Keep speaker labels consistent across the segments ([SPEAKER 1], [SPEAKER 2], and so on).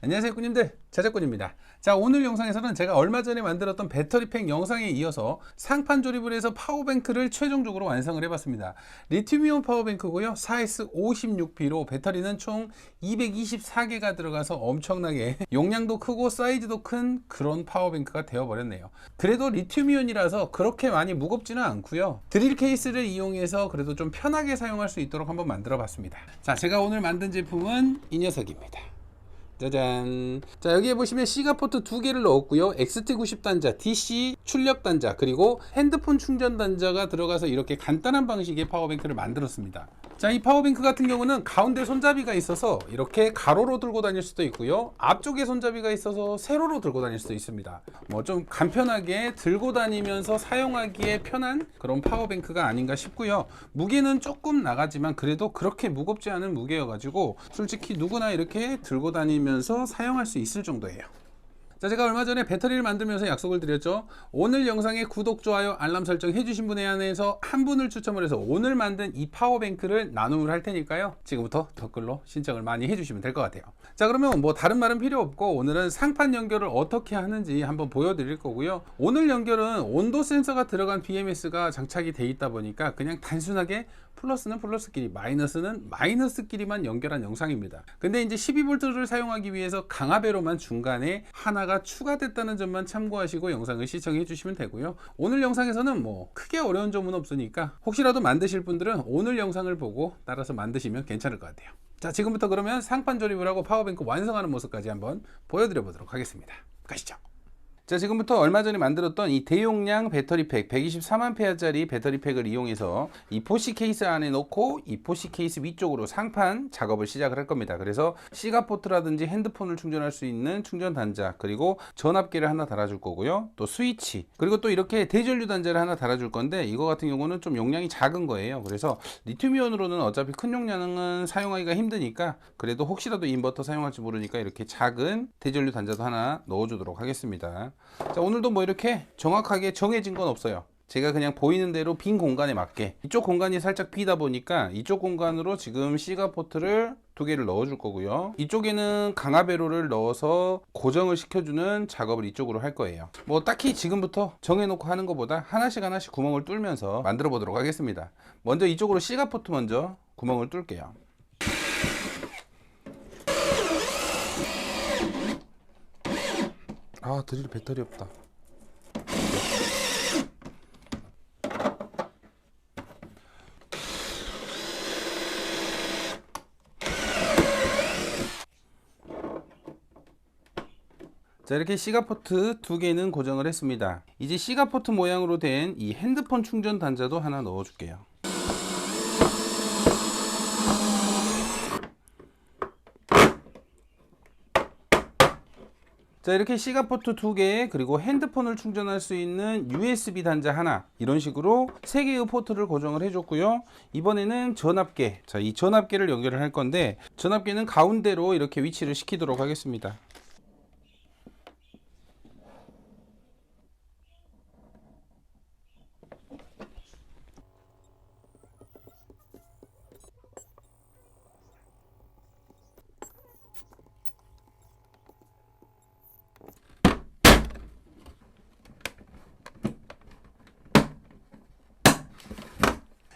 [SPEAKER 1] 안녕하세요 꾸님들, 자작꾼입니다. 자, 오늘 영상에서는 제가 얼마 전에 만들었던 배터리팩 영상에 이어서 상판 조립을 해서 파워뱅크를 최종적으로 완성을 해봤습니다. 리튬이온 파워뱅크고요, 4S56B로 배터리는 총 224개가 들어가서 엄청나게 용량도 크고 사이즈도 큰 그런 파워뱅크가 되어버렸네요. 그래도 리튬이온이라서 그렇게 많이 무겁지는 않고요, 드릴 케이스를 이용해서 그래도 좀 편하게 사용할 수 있도록 한번 만들어 봤습니다. 자, 제가 오늘 만든 제품은 이 녀석입니다. 짜잔. 자, 여기에 보시면 C가 포트 2개를 넣었고요, XT90 단자, DC 출력 단자, 그리고 핸드폰 충전 단자가 들어가서 이렇게 간단한 방식의 파워뱅크를 만들었습니다. 자, 이 파워뱅크 같은 경우는 가운데 손잡이가 있어서 이렇게 가로로 들고 다닐 수도 있고요, 앞쪽에 손잡이가 있어서 세로로 들고 다닐 수도 있습니다. 뭐 좀 간편하게 들고 다니면서 사용하기에 편한 그런 파워뱅크가 아닌가 싶고요. 무게는 조금 나가지만 그래도 그렇게 무겁지 않은 무게여 가지고 솔직히 누구나 이렇게 들고 다니면서 사용할 수 있을 정도예요. 자, 제가 얼마 전에 배터리를 만들면서 약속을 드렸죠. 오늘 영상에 구독, 좋아요, 알람 설정 해주신 분에 한해서 한 분을 추첨을 해서 오늘 만든 이 파워뱅크를 나눔을 할 테니까요, 지금부터 댓글로 신청을 많이 해주시면 될 것 같아요. 자, 그러면 뭐 다른 말은 필요 없고 오늘은 상판 연결을 어떻게 하는지 한번 보여드릴 거고요. 오늘 연결은 온도 센서가 들어간 BMS가 장착이 돼 있다 보니까 그냥 단순하게 플러스는 플러스끼리, 마이너스는 마이너스끼리만 연결한 영상입니다. 근데 이제 12V를 사용하기 위해서 강압회로만 중간에 하나가 추가됐다는 점만 참고하시고 영상을 시청해 주시면 되고요. 오늘 영상에서는 뭐 크게 어려운 점은 없으니까 혹시라도 만드실 분들은 오늘 영상을 보고 따라서 만드시면 괜찮을 것 같아요. 자, 지금부터 그러면 상판 조립을 하고 파워뱅크 완성하는 모습까지 한번 보여드려 보도록 하겠습니다. 가시죠. 자, 지금부터 얼마 전에 만들었던 이 대용량 배터리팩 124만페어짜리 배터리팩을 이용해서 이 포시 케이스 안에 넣고 이 포시 케이스 위쪽으로 상판 작업을 시작을 할 겁니다. 그래서 C가 포트라든지 핸드폰을 충전할 수 있는 충전 단자, 그리고 전압계를 하나 달아줄 거고요, 또 스위치, 그리고 또 이렇게 대전류 단자를 하나 달아줄 건데 이거 같은 경우는 좀 용량이 작은 거예요. 그래서 리튬이온으로는 어차피 큰 용량은 사용하기가 힘드니까 그래도 혹시라도 인버터 사용할지 모르니까 이렇게 작은 대전류 단자도 하나 넣어주도록 하겠습니다. 자, 오늘도 뭐 이렇게 정확하게 정해진 건 없어요. 제가 그냥 보이는 대로 빈 공간에 맞게, 이쪽 공간이 살짝 비다 보니까 이쪽 공간으로 지금 C가 포트를 2개를 넣어 줄 거고요, 이쪽에는 강압회로를 넣어서 고정을 시켜주는 작업을 이쪽으로 할 거예요. 뭐 딱히 지금부터 정해놓고 하는 것보다 하나씩 하나씩 구멍을 뚫면서 만들어 보도록 하겠습니다. 먼저 이쪽으로 C가 포트 먼저 구멍을 뚫게요. 아, 드릴 배터리 없다. 자, 이렇게 C가 포트 2개는 고정을 했습니다. 이제 C가 포트 모양으로 된 이 핸드폰 충전 단자도 하나 넣어 줄게요. 자, 이렇게 C가 포트 2개, 그리고 핸드폰을 충전할 수 있는 USB 단자 하나, 이런 식으로 3개의 포트를 고정을 해줬고요. 이번에는 전압계, 자, 이 전압계를 연결을 할 건데 전압계는 가운데로 이렇게 위치를 시키도록 하겠습니다.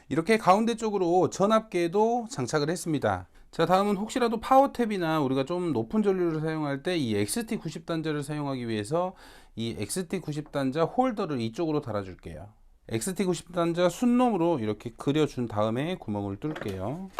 [SPEAKER 1] 이렇게 가운데 쪽으로 전압계도 장착을 했습니다. 자, 다음은 혹시라도 파워탭이나 우리가 좀 높은 전류를 사용할 때 이 XT90 단자를 사용하기 위해서 이 XT90 단자 홀더를 이쪽으로 달아 줄게요. XT90 단자 순놈으로 이렇게 그려준 다음에 구멍을 뚫을게요.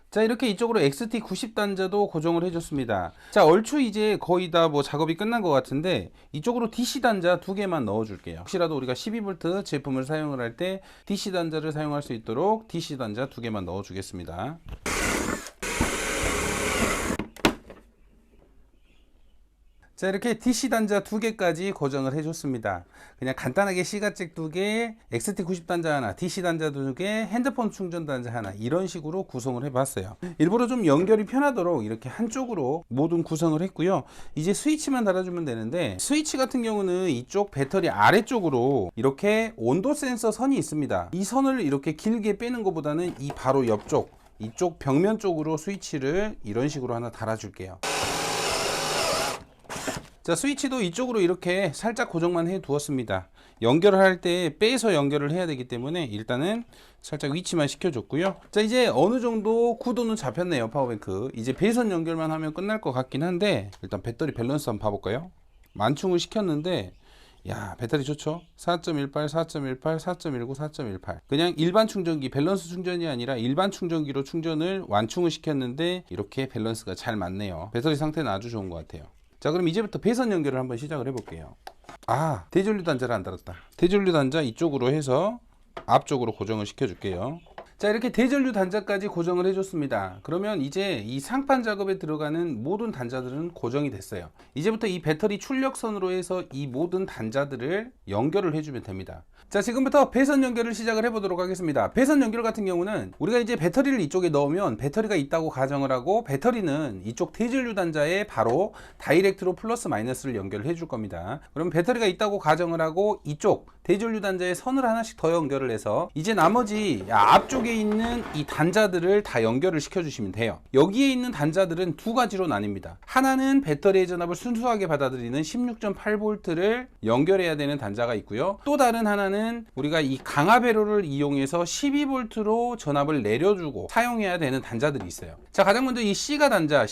[SPEAKER 1] 자, 이렇게 이쪽으로 XT90 단자도 고정을 해줬습니다. 자, 얼추 이제 거의 다 뭐 작업이 끝난 것 같은데 이쪽으로 DC 단자 2개만 넣어 줄게요. 혹시라도 우리가 12V 제품을 사용을 할 때 DC 단자를 사용할 수 있도록 DC 단자 2개만 넣어 주겠습니다. 자, 이렇게 DC 단자 2개까지 고정을 해줬습니다. 그냥 간단하게 C가잭 2개, XT90 단자 하나, DC 단자 2개, 핸드폰 충전 단자 하나, 이런 식으로 구성을 해봤어요. 일부러 좀 연결이 편하도록 이렇게 한쪽으로 모든 구성을 했고요. 이제 스위치만 달아주면 되는데, 스위치 같은 경우는 이쪽 배터리 아래쪽으로 이렇게 온도 센서 선이 있습니다. 이 선을 이렇게 길게 빼는 것보다는 이 바로 옆쪽, 이쪽 벽면 쪽으로 스위치를 이런 식으로 하나 달아줄게요. 자, 스위치도 이쪽으로 이렇게 살짝 고정만 해 두었습니다. 연결을 할 때 빼서 연결을 해야 되기 때문에 일단은 살짝 위치만 시켜줬고요. 자, 이제 어느 정도 구도는 잡혔네요. 파워뱅크. 이제 배선 연결만 하면 끝날 것 같긴 한데, 일단 배터리 밸런스 한번 봐볼까요? 만충을 시켰는데, 야, 배터리 좋죠? 4.18, 4.18, 4.19, 4.18. 그냥 일반 충전기, 밸런스 충전이 아니라 일반 충전기로 충전을 완충을 시켰는데 이렇게 밸런스가 잘 맞네요. 배터리 상태는 아주 좋은 것 같아요. 자, 그럼 이제부터 배선 연결을 한번 시작을 해볼게요. 아, 대전류 단자를 안 달았다. 대전류 단자 이쪽으로 해서 앞쪽으로 고정을 시켜줄게요. 자, 이렇게 대전류 단자까지 고정을 해줬습니다. 그러면 이제 이 상판 작업에 들어가는 모든 단자들은 고정이 됐어요. 이제부터 이 배터리 출력선으로 해서 이 모든 단자들을 연결을 해주면 됩니다. 자, 지금부터 배선 연결을 시작을 해보도록 하겠습니다. 배선 연결 같은 경우는 우리가 이제 배터리를 이쪽에 넣으면 배터리가 있다고 가정을 하고, 배터리는 이쪽 대전류 단자에 바로 다이렉트로 플러스 마이너스를 연결을 해줄 겁니다. 그럼 배터리가 있다고 가정을 하고 이쪽 대전류 단자에 선을 하나씩 더 연결을 해서 이제 나머지 앞쪽에 있는 이 단자들을 다 연결을 시켜주시면 돼요. 여기에 있는 단자들은 두 가지로 나뉩니다. 하나는 배터리의 전압을 순수하게 받아들이는 16.8V를 연결해야 되는 단자가 있고요. 또 다른 하나는 우리가 이 강압 회로를 이용해서 12V로 전압을 내려주고 사용해야 되는 단자들이 있어요. 자, 가장 먼저 이 C가 단자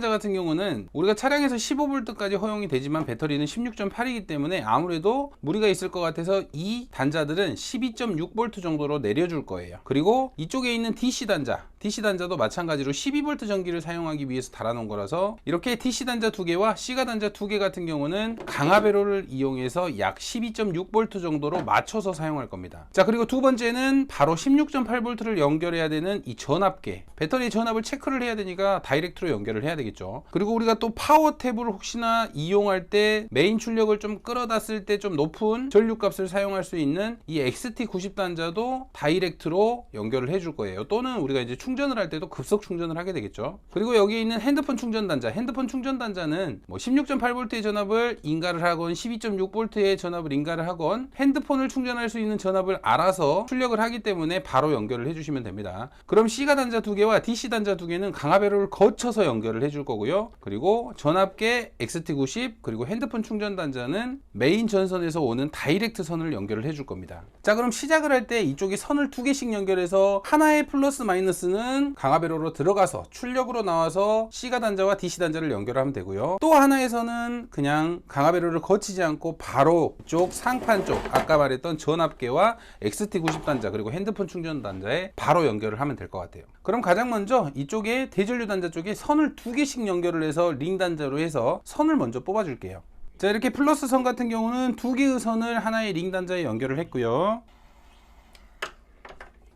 [SPEAKER 1] 같은 경우는 우리가 차량에서 15V까지 허용이 되지만 배터리는 16.8이기 때문에 아무래도 무리가 있을 것 같아서 이 단자들은 12.6V 정도로 내려줄 거예요. 그리고 이쪽에 있는 DC 단자도 마찬가지로 12V 전기를 사용하기 위해서 달아놓은 거라서 이렇게 DC 단자 2개와 C가 단자 2개 같은 경우는 강압 회로를 이용해서 약 12.6V 정도로 맞춰서 사용할 겁니다. 자, 그리고 두 번째는 바로 16.8V를 연결해야 되는 이 전압계, 배터리 전압을 체크를 해야 되니까 다이렉트로 연결을 해야 되겠죠. 그리고 우리가 또 파워 탭을 혹시나 이용할 때 메인 출력을 좀 끌어다 쓸 때 좀 높은 전류값을 사용할 수 있는 이 XT90 단자도 다이렉트로 연결을 해줄 거예요. 또는 우리가 이제 충전을 할 때도 급속 충전을 하게 되겠죠. 그리고 여기 있는 핸드폰 충전 단자는 뭐 16.8V의 전압을 인가를 하건 12.6V의 전압을 인가를 하건 핸드폰을 충전할 수 있는 전압을 알아서 출력을 하기 때문에 바로 연결을 해주시면 됩니다. 그럼 C가 단자 2개와 DC 단자 2개는 강압 회로를 거쳐서 연결을 해줄 거고요. 그리고 전압계 XT90 그리고 핸드폰 충전 단자는 메인 전선에서 오는 다이렉트 선을 연결을 해줄 겁니다. 자, 그럼 시작을 할 때 이쪽에 선을 2개씩 연결해서 하나의 플러스 마이너스는 강압 회로로 들어가서 출력으로 나와서 C가 단자와 DC 단자를 연결하면 되고요. 또 하나에서는 그냥 강압 회로를 거치지 않고 바로 이쪽 상판 쪽, 아까 말했던 전압계와 XT90 단자 그리고 핸드폰 충전 단자에 바로 연결을 하면 될 것 같아요. 그럼 가장 먼저 이쪽에 대전류 단자 쪽에 선을 2개씩 연결을 해서 링 단자로 해서 선을 먼저 뽑아 줄게요. 자, 이렇게 플러스 선 같은 경우는 2개의 선을 하나의 링 단자에 연결을 했고요.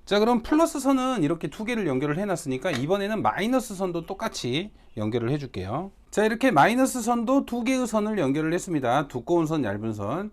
[SPEAKER 1] 자, 그럼 플러스 선은 이렇게 2개를 연결을 해놨으니까 이번에는 마이너스 선도 똑같이 연결을 해줄게요. 자, 이렇게 마이너스 선도 2개의 선을 연결을 했습니다. 두꺼운 선, 얇은 선.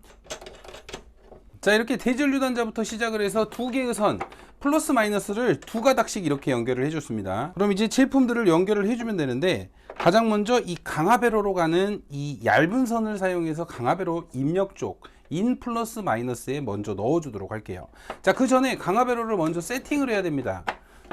[SPEAKER 1] 자, 이렇게 대전류 단자부터 시작을 해서 2개의 선, 플러스 마이너스를 2가닥씩 이렇게 연결을 해줬습니다. 그럼 이제 제품들을 연결을 해주면 되는데, 가장 먼저 이 강압 회로로 가는 이 얇은 선을 사용해서 강압 회로 입력 쪽 인 플러스 마이너스에 먼저 넣어주도록 할게요. 자, 그 전에 강압 회로를 먼저 세팅을 해야 됩니다.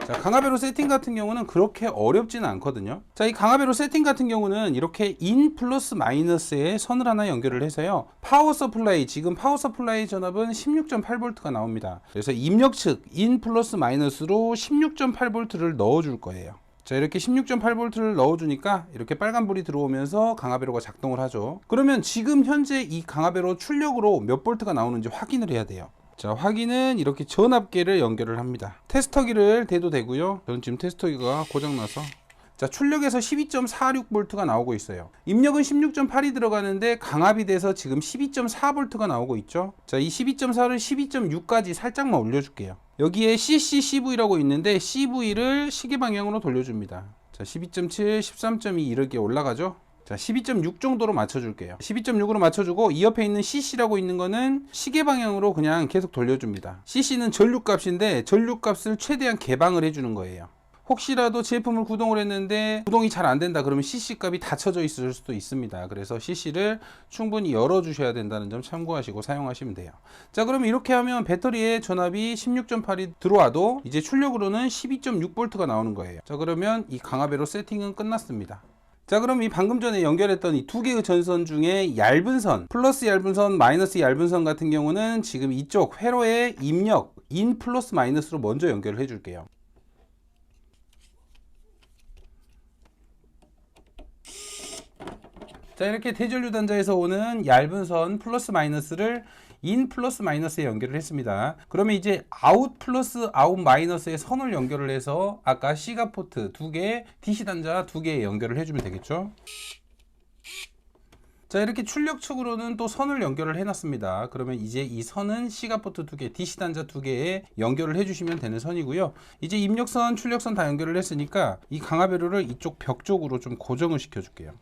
[SPEAKER 1] 자, 강압 회로 세팅 같은 경우는 그렇게 어렵지는 않거든요. 자, 이 강압 회로 세팅 같은 경우는 이렇게 인 플러스 마이너스에 선을 하나 연결을 해서요, 파워 서플라이, 지금 파워 서플라이 전압은 16.8V가 나옵니다. 그래서 입력 측 인 플러스 마이너스로 16.8V를 넣어줄 거예요. 자, 이렇게 16.8V를 넣어주니까 이렇게 빨간불이 들어오면서 강압 회로가 작동을 하죠. 그러면 지금 현재 이 강압 회로 출력으로 몇 볼트가 나오는지 확인을 해야 돼요. 자, 확인은 이렇게 전압계를 연결을 합니다. 테스터기를 대도 되고요. 저는 지금 테스터기가 고장나서, 자, 출력에서 12.46V가 나오고 있어요. 입력은 16.8이 들어가는데 강압이 돼서 지금 12.4V가 나오고 있죠. 자, 이 12.4를 12.6까지 살짝만 올려줄게요. 여기에 CV라고 있는데 CV를 시계 방향으로 돌려줍니다. 자, 12.7, 13.2 이렇게 올라가죠. 자, 12.6 정도로 맞춰줄게요. 12.6으로 맞춰주고 이 옆에 있는 CC라고 있는 거는 시계 방향으로 그냥 계속 돌려줍니다. CC는 전류값인데 전류값을 최대한 개방을 해주는 거예요. 혹시라도 제품을 구동을 했는데 구동이 잘 안 된다 그러면 CC 값이 닫혀져 있을 수도 있습니다. 그래서 CC를 충분히 열어 주셔야 된다는 점 참고하시고 사용하시면 돼요. 자, 그러면 이렇게 하면 배터리에 전압이 16.8이 들어와도 이제 출력으로는 12.6V가 나오는 거예요. 자, 그러면 이 강압회로 세팅은 끝났습니다. 자, 그럼 이 방금 전에 연결했던 이 두 개의 전선 중에 얇은 선, 플러스 얇은 선, 마이너스 얇은 선 같은 경우는 지금 이쪽 회로의 입력, 인 플러스 마이너스로 먼저 연결을 해줄게요. 자, 이렇게 대전류 단자에서 오는 얇은 선 플러스 마이너스를 인 플러스 마이너스에 연결을 했습니다. 그러면 이제 아웃 플러스 아웃 마이너스에 선을 연결을 해서 아까 C가 포트 2개, DC 단자 2개에 연결을 해주면 되겠죠. 자, 이렇게 출력 측으로는 또 선을 연결을 해놨습니다. 그러면 이제 이 선은 C가 포트 2개, DC 단자 2개에 연결을 해주시면 되는 선이고요. 이제 입력선, 출력선 다 연결을 했으니까 이 강압회로를 이쪽 벽 쪽으로 좀 고정을 시켜줄게요.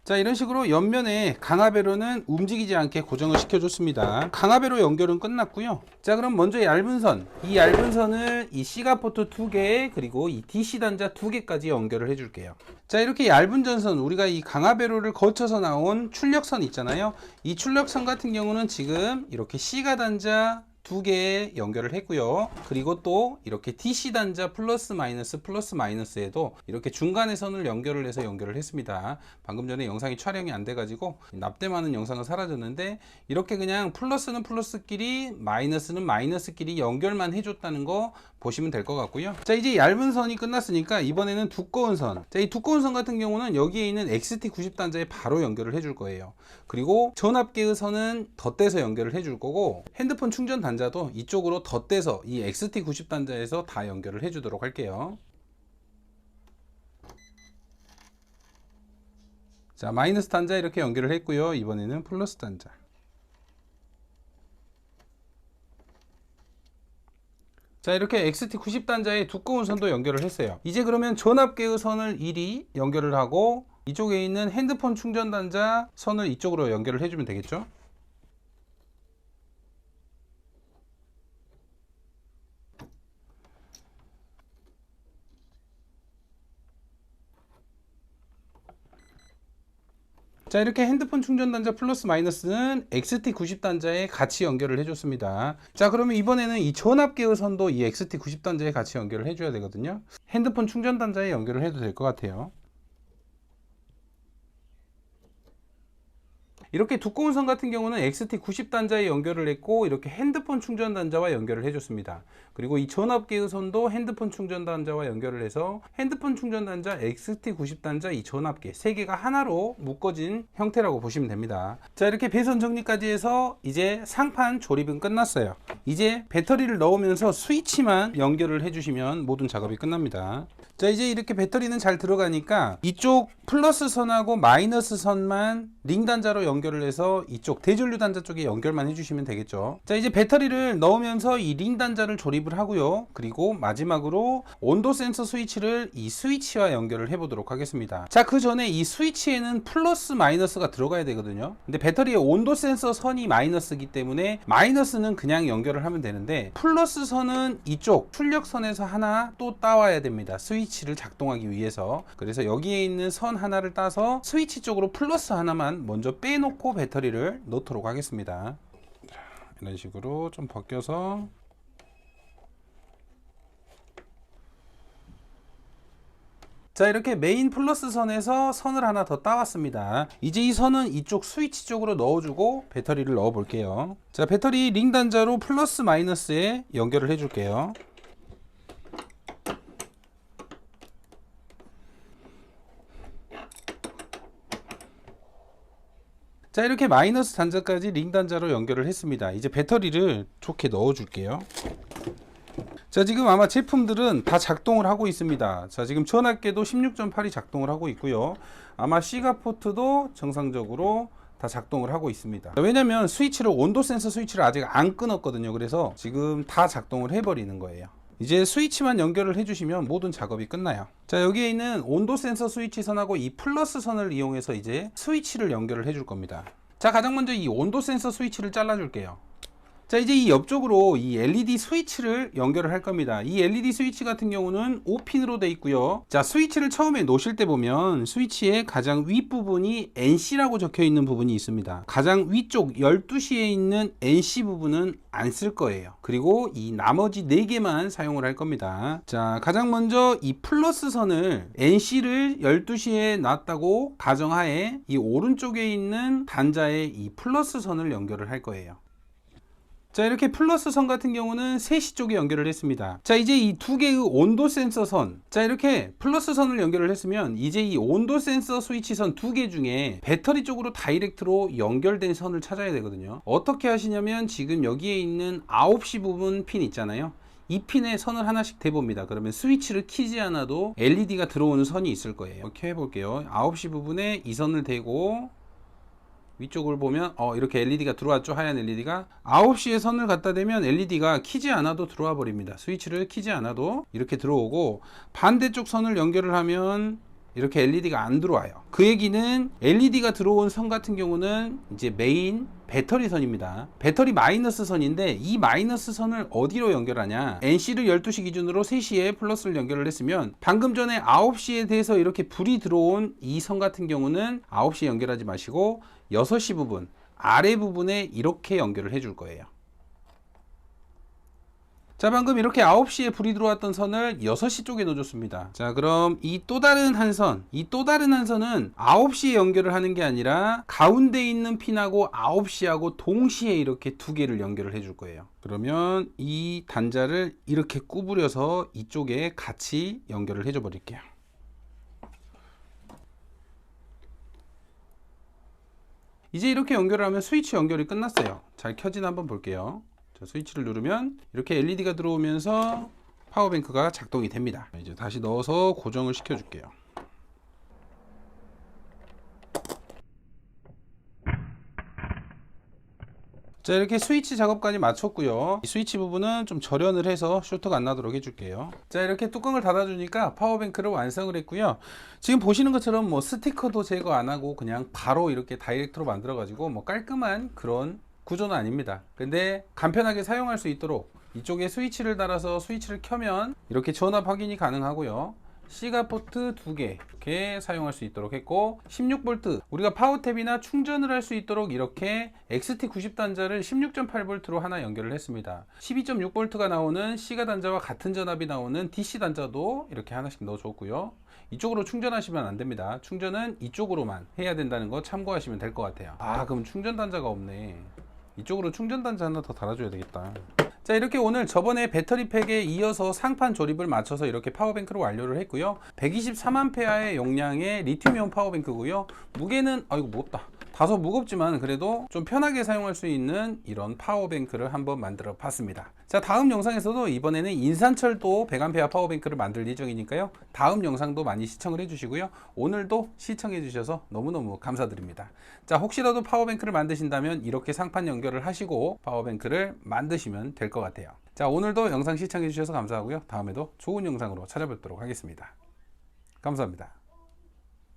[SPEAKER 1] 자, 이런 식으로 옆면에 강압회로는 움직이지 않게 고정을 시켜줬습니다. 강압회로 연결은 끝났고요. 자, 그럼 먼저 얇은 선, 이 얇은 선을 이 C가 포트 2개 그리고 이 DC 단자 2개까지 연결을 해줄게요. 자, 이렇게 얇은 전선, 우리가 이 강압회로를 거쳐서 나온 출력선 있잖아요. 이 출력선 같은 경우는 지금 이렇게 C가 단자 2개에 연결을 했고요. 그리고 또 이렇게 DC 단자 플러스 마이너스에도 이렇게 중간에 선을 연결을 해서 연결을 했습니다. 방금 전에 영상이 촬영이 안 돼가지고 납땜하는 영상은 사라졌는데 이렇게 그냥 플러스는 플러스끼리 마이너스는 마이너스끼리 연결만 해줬다는 거 보시면 될 것 같고요. 자, 이제 얇은 선이 끝났으니까 이번에는 두꺼운 선. 자, 이 두꺼운 선 같은 경우는 여기에 있는 XT90 단자에 바로 연결을 해줄 거예요. 그리고 전압계의 선은 덧대서 연결을 해줄 거고 핸드폰 충전 단자도 이쪽으로 덧대서 이 XT90 단자에서 다 연결을 해주도록 할게요. 자, 마이너스 단자 이렇게 연결을 했고요. 이번에는 플러스 단자. 자, 이렇게 XT90 단자에 두꺼운 선도 연결을 했어요. 이제 그러면 전압계의 선을 이리 연결을 하고 이쪽에 있는 핸드폰 충전 단자 선을 이쪽으로 연결을 해주면 되겠죠. 자, 이렇게 핸드폰 충전 단자 플러스 마이너스는 XT90 단자에 같이 연결을 해줬습니다. 자, 그러면 이번에는 이 전압계의 선도 이 XT90 단자에 같이 연결을 해줘야 되거든요. 핸드폰 충전 단자에 연결을 해도 될 것 같아요. 이렇게 두꺼운 선 같은 경우는 XT90 단자에 연결을 했고 이렇게 핸드폰 충전 단자와 연결을 해줬습니다. 그리고 이 전압계의 선도 핸드폰 충전 단자와 연결을 해서 핸드폰 충전 단자, XT90 단자, 이 전압계 세 개가 하나로 묶어진 형태라고 보시면 됩니다. 자, 이렇게 배선 정리까지 해서 이제 상판 조립은 끝났어요. 이제 배터리를 넣으면서 스위치만 연결을 해주시면 모든 작업이 끝납니다. 자, 이제 이렇게 배터리는 잘 들어가니까 이쪽 플러스 선하고 마이너스 선만 링 단자로 연결을 해서 이쪽 대전류 단자 쪽에 연결만 해주시면 되겠죠. 자, 이제 배터리를 넣으면서 이 링 단자를 조립을 하고요. 그리고 마지막으로 온도 센서 스위치를 이 스위치와 연결을 해보도록 하겠습니다. 자, 그 전에 이 스위치에는 플러스 마이너스가 들어가야 되거든요. 근데 배터리의 온도 센서 선이 마이너스이기 때문에 마이너스는 그냥 연결을 하면 되는데 플러스 선은 이쪽 출력선에서 하나 또 따와야 됩니다. 스위치를 작동하기 위해서. 그래서 여기에 있는 선 하나를 따서 스위치 쪽으로 플러스 하나만 먼저 빼놓고 배터리를 넣도록 하겠습니다. 자, 이런 식으로 좀 벗겨서 자, 이렇게 메인 플러스 선에서 선을 하나 더 따왔습니다. 이제 이 선은 이쪽 스위치 쪽으로 넣어주고 배터리를 넣어 볼게요. 자, 배터리 링 단자로 플러스 마이너스에 연결을 해줄게요. 자, 이렇게 마이너스 단자까지 링 단자로 연결을 했습니다. 이제 배터리를 좋게 넣어 줄게요. 자, 지금 아마 제품들은 다 작동을 하고 있습니다. 자, 지금 전압계도 16.8이 작동을 하고 있고요. 아마 C가 포트도 정상적으로 다 작동을 하고 있습니다. 왜냐면 스위치를 온도 센서 스위치를 아직 안 끊었거든요. 그래서 지금 다 작동을 해버리는 거예요. 이제 스위치만 연결을 해주시면 모든 작업이 끝나요. 자, 여기에 있는 온도 센서 스위치 선하고 이 플러스 선을 이용해서 이제 스위치를 연결을 해줄 겁니다. 자, 가장 먼저 이 온도 센서 스위치를 잘라줄게요. 자, 이제 이 옆쪽으로 이 LED 스위치를 연결을 할 겁니다. 이 LED 스위치 같은 경우는 5핀으로 되어 있고요. 자, 스위치를 처음에 놓으실 때 보면 스위치의 가장 윗부분이 NC라고 적혀 있는 부분이 있습니다. 가장 위쪽 12시에 있는 NC 부분은 안 쓸 거예요. 그리고 이 나머지 4개만 사용을 할 겁니다. 자, 가장 먼저 이 플러스 선을 NC를 12시에 놨다고 가정하에 이 오른쪽에 있는 단자에 이 플러스 선을 연결을 할 거예요. 자, 이렇게 플러스 선 같은 경우는 3시 쪽에 연결을 했습니다. 자, 이제 이 두 개의 온도 센서 선, 자, 이렇게 플러스 선을 연결을 했으면 이제 이 온도 센서 스위치 선 2개 중에 배터리 쪽으로 다이렉트로 연결된 선을 찾아야 되거든요. 어떻게 하시냐면 지금 여기에 있는 9시 부분 핀 있잖아요. 이 핀에 선을 하나씩 대봅니다. 그러면 스위치를 키지 않아도 LED가 들어오는 선이 있을 거예요. 이렇게 해볼게요. 9시 부분에 이 선을 대고 위쪽을 보면 이렇게 LED가 들어왔죠. 하얀 LED가 9시에 선을 갖다 대면 LED가 키지 않아도 들어와 버립니다. 스위치를 키지 않아도 이렇게 들어오고, 반대쪽 선을 연결을 하면 이렇게 LED가 안 들어와요. 그 얘기는 LED가 들어온 선 같은 경우는 이제 메인 배터리 선입니다. 배터리 마이너스 선인데 이 마이너스 선을 어디로 연결하냐, NC를 12시 기준으로 3시에 플러스를 연결을 했으면 방금 전에 9시에 대해서 이렇게 불이 들어온 이 선 같은 경우는 9시에 연결하지 마시고 6시 부분 아래 부분에 이렇게 연결을 해줄 거예요. 자, 방금 이렇게 9시에 불이 들어왔던 선을 6시 쪽에 넣어줬습니다. 자, 그럼 이 또 다른 한 선, 이 또 다른 한 선은 9시에 연결을 하는 게 아니라 가운데 있는 핀하고 9시하고 동시에 이렇게 두 개를 연결을 해줄 거예요. 그러면 이 단자를 이렇게 구부려서 이쪽에 같이 연결을 해줘 버릴게요. 이제 이렇게 연결을 하면 스위치 연결이 끝났어요. 잘 켜지나 한번 볼게요. 자, 스위치를 누르면 이렇게 LED가 들어오면서 파워뱅크가 작동이 됩니다. 이제 다시 넣어서 고정을 시켜 줄게요. 자, 이렇게 스위치 작업까지 마쳤고요. 이 스위치 부분은 좀 절연을 해서 쇼트가 안 나도록 해줄게요. 자, 이렇게 뚜껑을 닫아주니까 파워뱅크를 완성을 했고요. 지금 보시는 것처럼 뭐 스티커도 제거 안 하고 그냥 바로 이렇게 다이렉트로 만들어 가지고 뭐 깔끔한 그런 구조는 아닙니다. 근데 간편하게 사용할 수 있도록 이쪽에 스위치를 달아서 스위치를 켜면 이렇게 전압 확인이 가능하고요. C가 포트 2개 이렇게 사용할 수 있도록 했고, 16V 우리가 파워탭이나 충전을 할 수 있도록 이렇게 XT90 단자를 16.8V로 하나 연결을 했습니다. 12.6V가 나오는 C가 단자와 같은 전압이 나오는 DC 단자도 이렇게 하나씩 넣어줬고요. 이쪽으로 충전하시면 안 됩니다. 충전은 이쪽으로만 해야 된다는 거 참고하시면 될 것 같아요. 그럼 충전 단자가 없네. 이쪽으로 충전 단자 하나 더 달아줘야 되겠다. 자, 이렇게 오늘 저번에 배터리팩에 이어서 상판 조립을 마쳐서 이렇게 파워뱅크를 완료를 했고요. 124만페어의 용량의 리튬이온 파워뱅크고요. 무게는 이거 못다. 다소 무겁지만 그래도 좀 편하게 사용할 수 있는 이런 파워뱅크를 한번 만들어 봤습니다. 자, 다음 영상에서도 이번에는 인산철도 100A 파워뱅크를 만들 예정이니까요. 다음 영상도 많이 시청을 해주시고요. 오늘도 시청해 주셔서 너무너무 감사드립니다. 자, 혹시라도 파워뱅크를 만드신다면 이렇게 상판 연결을 하시고 파워뱅크를 만드시면 될 것 같아요. 자, 오늘도 영상 시청해 주셔서 감사하고요. 다음에도 좋은 영상으로 찾아뵙도록 하겠습니다. 감사합니다.